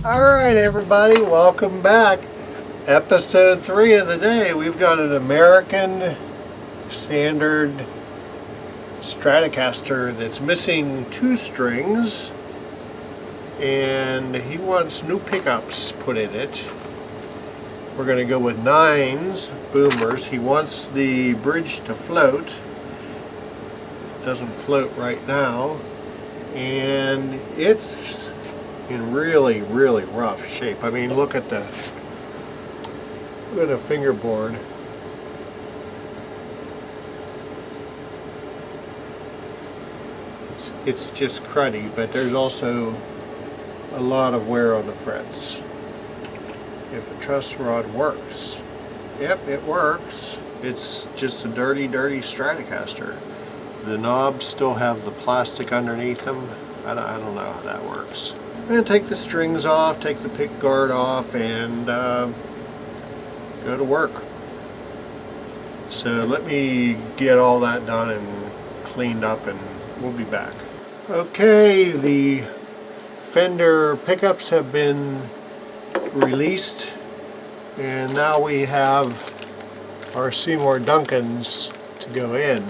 Alright everybody, welcome back. Episode 3 of the day. We've got an American standard Stratocaster that's missing 2 strings, and he wants new pickups put in it. We're going to go with 9s boomers. He wants the bridge to float. It doesn't float right now, and it's in really rough shape. I mean, look at the fingerboard. It's just cruddy, but there's also a lot of wear on the frets. If a truss rod works. Yep, it works. It's just a dirty Stratocaster. The knobs still have the plastic underneath them. I don't know how that works. I'm going to take the strings off, take the pick guard off, and go to work. So let me get all that done and cleaned up, and we'll be back. Okay, the Fender pickups have been released, and now we have our Seymour Duncans to go in.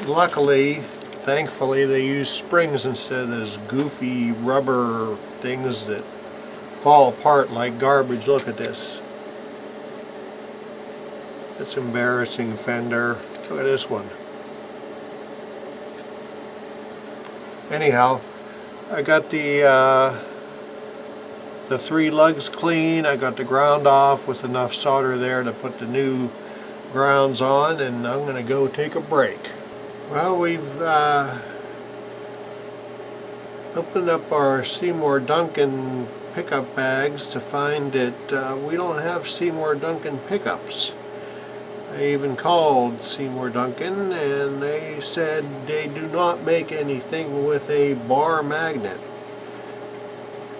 Luckily, thankfully, they use springs instead of those goofy rubber things that fall apart like garbage. Look at this. It's embarrassing, Fender. Look at this one. Anyhow, I got the 3 lugs clean. I got the ground off with enough solder there to put the new grounds on, and I'm going to go take a break. Well, we've opened up our Seymour Duncan pickup bags to find that we don't have Seymour Duncan pickups. I even called Seymour Duncan, and they said they do not make anything with a bar magnet.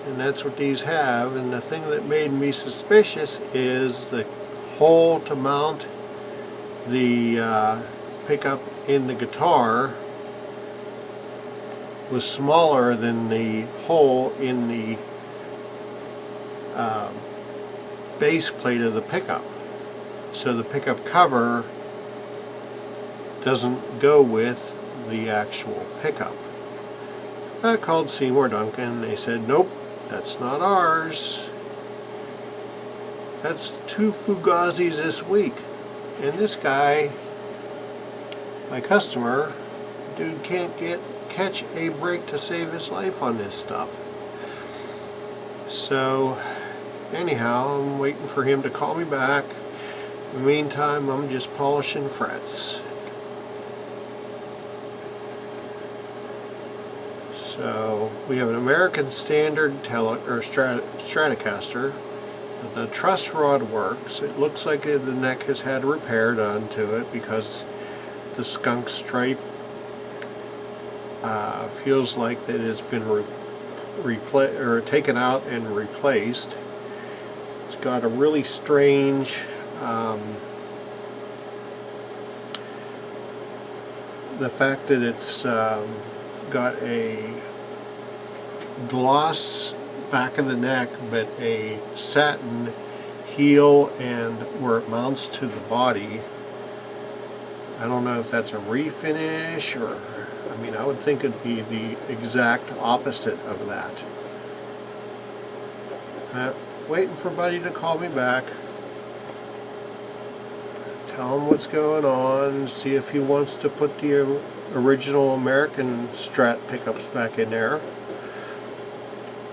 And that's what these have. And the thing that made me suspicious is the hole to mount the pickup in the guitar was smaller than the hole in the base plate of the pickup. So the pickup cover doesn't go with the actual pickup. I called Seymour Duncan. They said, nope, that's not ours. That's 2 FUGAZIs this week. And this guy, my customer, dude can't catch a break to save his life on this stuff. So anyhow, I'm waiting for him to call me back. In the meantime, I'm just polishing frets. So we have an American standard Stratocaster. The truss rod works. It looks like the neck has had repair done to it because the skunk stripe feels like that it's been taken out and replaced. It's got a really strange the fact that it's got a gloss back of the neck, but a satin heel and where it mounts to the body. I don't know if that's a refinish, or I mean, I would think it'd be the exact opposite of that. Waiting for Buddy to call me back, tell him what's going on, see if he wants to put the original American Strat pickups back in there,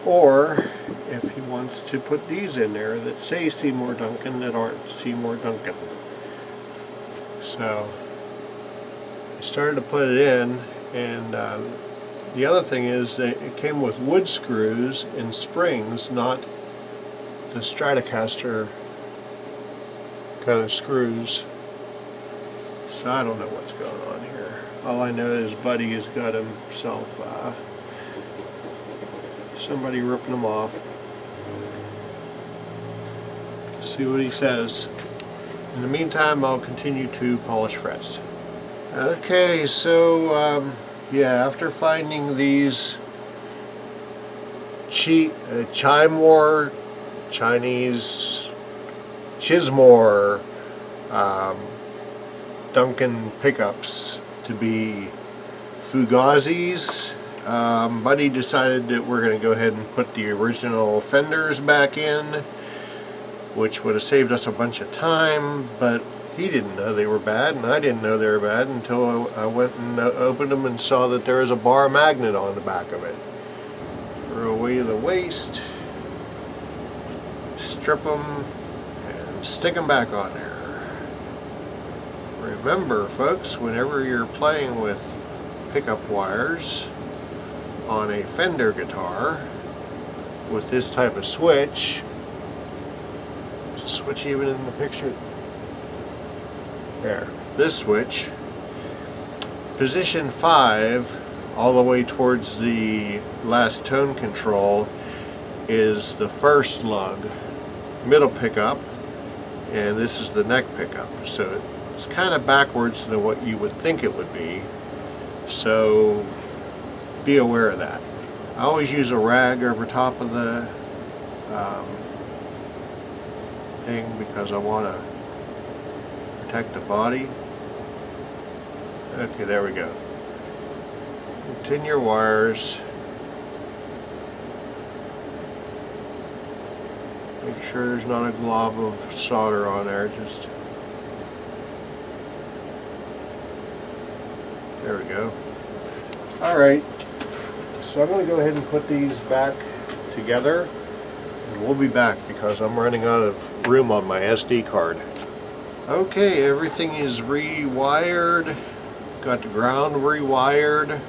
or if he wants to put these in there that say Seymour Duncan that aren't Seymour Duncan. So I started to put it in, and the other thing is that it came with wood screws and springs, not the Stratocaster kind of screws. So I don't know what's going on here. All I know is Buddy has got himself somebody ripping them off. See what he says. In the meantime, I'll continue to polish frets. Okay, so yeah, after finding these Chismour, Chinese Chismour Dunkin pickups to be FUGAZIs. Buddy decided that we're going to go ahead and put the original Fenders back in, which would have saved us a bunch of time, but he didn't know they were bad, and I didn't know they were bad until I went and opened them and saw that there is a bar magnet on the back of it. Throw away the waste, strip them, and stick them back on there. Remember, folks, whenever you're playing with pickup wires on a Fender guitar with this type of switch, switch even in the picture, there, this switch, position 5 all the way towards the last tone control is the first lug, middle pickup, and this is the neck pickup. So it's kind of backwards than what you would think it would be, so be aware of that. I always use a rag over top of the thing because I want to protect the body. Okay, there we go. Tin your wires. Make sure there's not a glob of solder on there. Just there we go. Alright, so I'm going to go ahead and put these back together, and we'll be back because I'm running out of room on my SD card. Okay, everything is rewired. Got the ground rewired.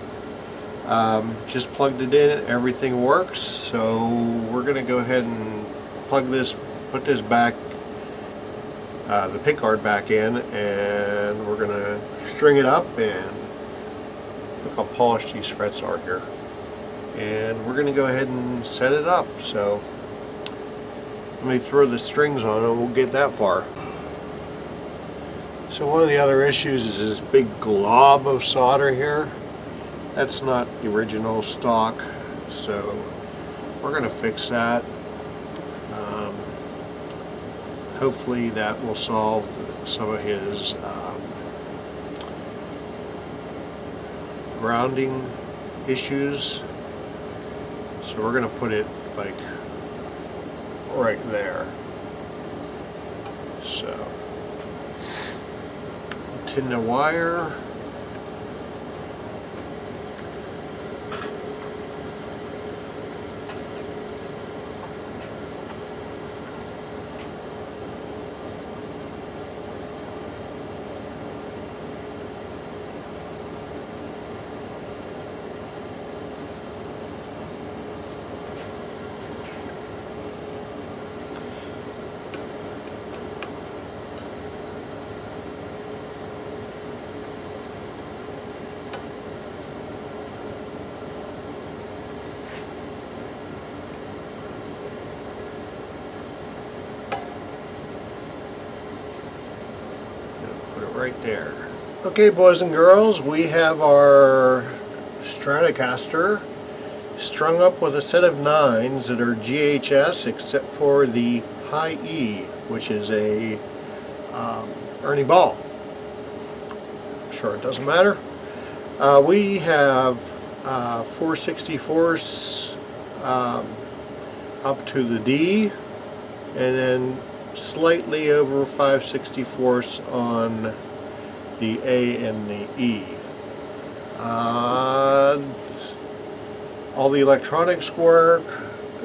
Just plugged it in, everything works. So we're going to go ahead and plug this, put this back, the pick guard back in, and we're going to string it up, and look how polished these frets are here. And we're going to go ahead and set it up. So let me throw the strings on and we'll get that far. So one of the other issues is this big glob of solder here. That's not the original stock, so we're going to fix that. Hopefully that will solve some of his grounding issues. So we're going to put it like right there. So tin the wire. Right there. Okay, boys and girls, we have our Stratocaster strung up with a set of 9s that are GHS except for the high E, which is a Ernie Ball. Sure, it doesn't matter. We have 4/64 up to the D, and then slightly over 5/64 on the A and the E. All the electronics work.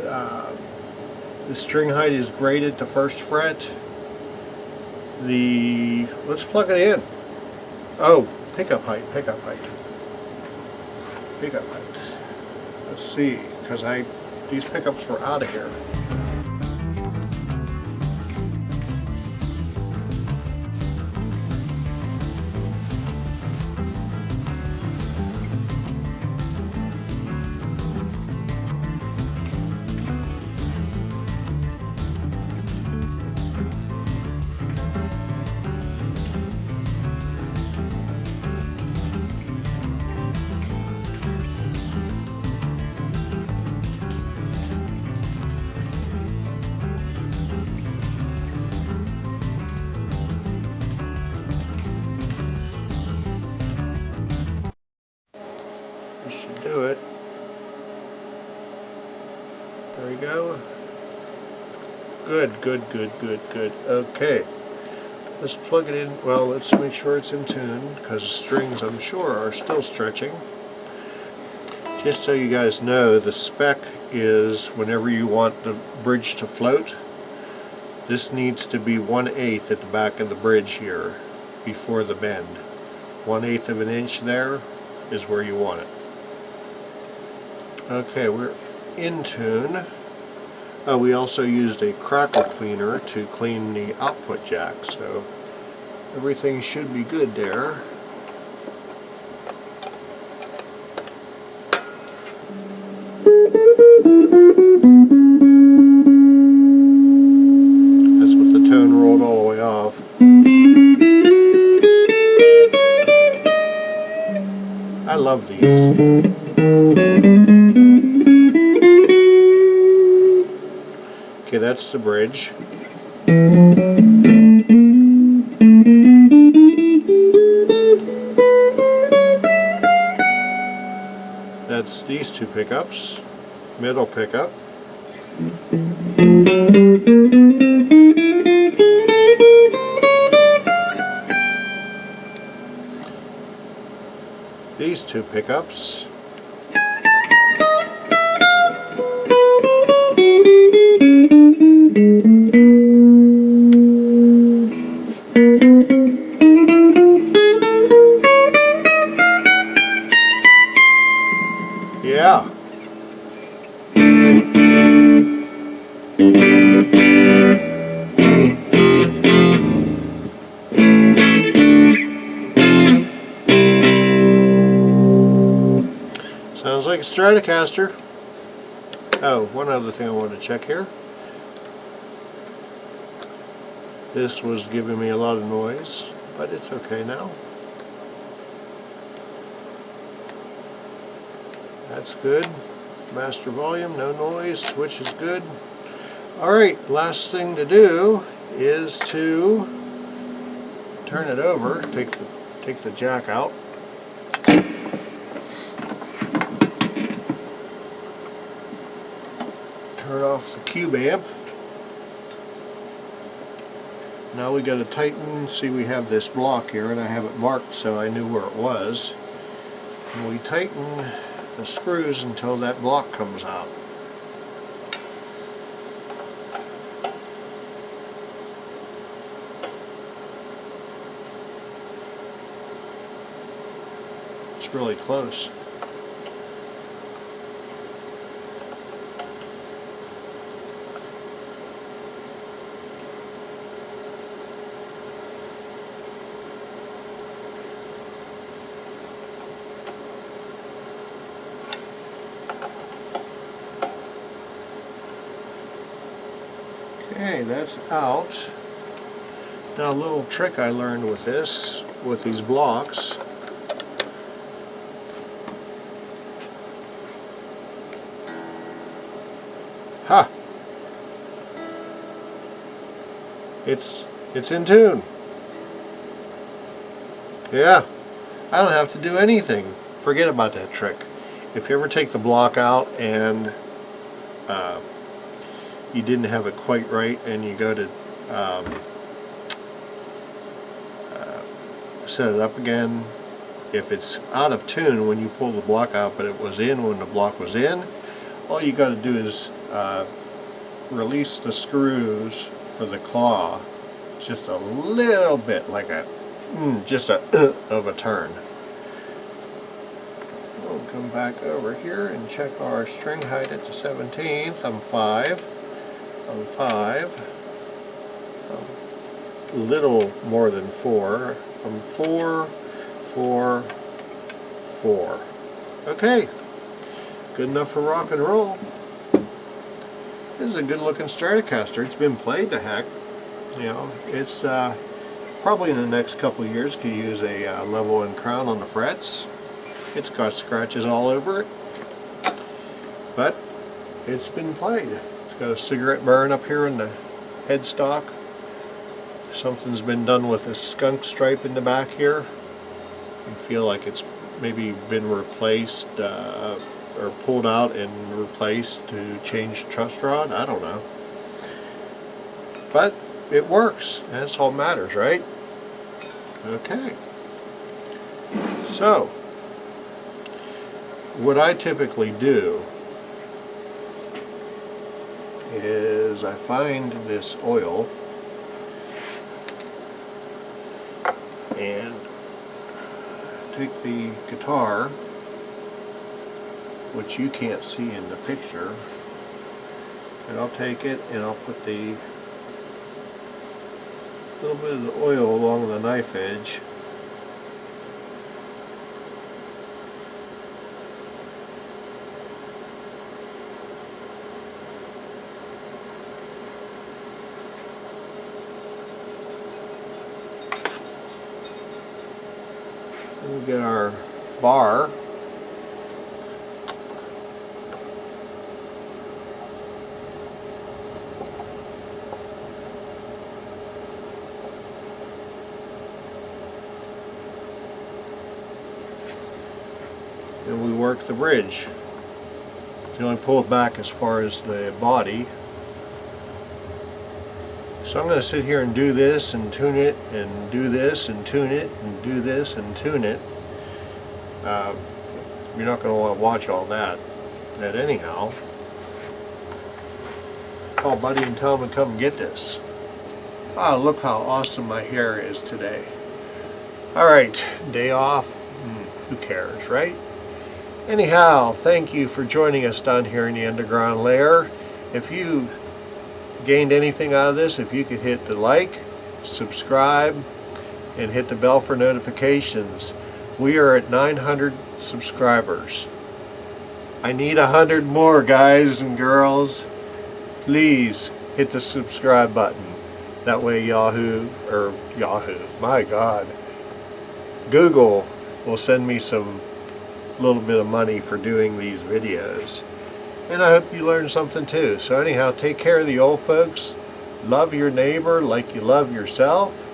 The string height is graded to 1st fret. Let's plug it in. Oh, pickup height. Pickup height. Let's see, because these pickups were out of here. Good, good, good, good, good. Okay. Let's plug it in. Well, let's make sure it's in tune, because the strings, I'm sure, are still stretching. Just so you guys know, the spec is whenever you want the bridge to float, this needs to be 1/8 at the back of the bridge here before the bend. 1/8 of an inch there is where you want it. Okay, we're in tune. Oh, we also used a crackle cleaner to clean the output jack, so everything should be good there. That's with the tone rolled all the way off. I love these. Okay, that's the bridge. That's these two pickups. Middle pickup. These two pickups. Yeah. Sounds like a Stratocaster. Oh, one other thing I wanted to check here. This was giving me a lot of noise, but it's okay now. That's good. Master volume, no noise, switch is good. Alright, last thing to do is to turn it over, take the jack out. Turn off the cube amp. Now we got to tighten. See, we have this block here, and I have it marked so I knew where it was. And we tighten the screws until that block comes out. It's really close. Okay, that's out. Now, a little trick I learned with this, with these blocks. Ha! It's in tune. Yeah, I don't have to do anything. Forget about that trick. If you ever take the block out and you didn't have it quite right, and you go to set it up again, if it's out of tune when you pull the block out, but it was in when the block was in, all you got to do is release the screws for the claw just a little bit, like a just a of a turn. We'll come back over here and check our string height at the 17th. I'm 5. A little more than 4. I'm 4, 4, 4. Okay, good enough for rock and roll. This is a good looking Stratocaster. It's been played to heck. You know, it's probably in the next couple of years could use a level and crown on the frets. It's got scratches all over it, but it's been played. It's got a cigarette burn up here in the headstock. Something's been done with the skunk stripe in the back here. I feel like it's maybe been replaced or pulled out and replaced to change the truss rod. I don't know. but it works. That's all that matters, right? Okay. So, what I typically do is I find this oil and take the guitar, which you can't see in the picture, and I'll take it and I'll put the little bit of the oil along the knife edge. We'll get our bar. And we work the bridge. You only pull it back as far as the body. So I'm going to sit here and do this and tune it and do this and tune it and do this and tune it. You're not going to want to watch all that. But anyhow, call Buddy and tell him to come get this. Ah, look how awesome my hair is today. Alright, day off. Who cares, right? Anyhow, thank you for joining us down here in the underground lair. If you gained anything out of this, if you could hit the like, subscribe, and hit the bell for notifications. We are at 900 subscribers. I need 100 more, guys and girls. Please hit the subscribe button. That way Yahoo, my God, Google will send me some little bit of money for doing these videos. And I hope you learned something too. So anyhow, take care of the old folks. Love your neighbor like you love yourself.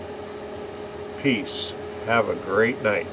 Peace. Have a great night.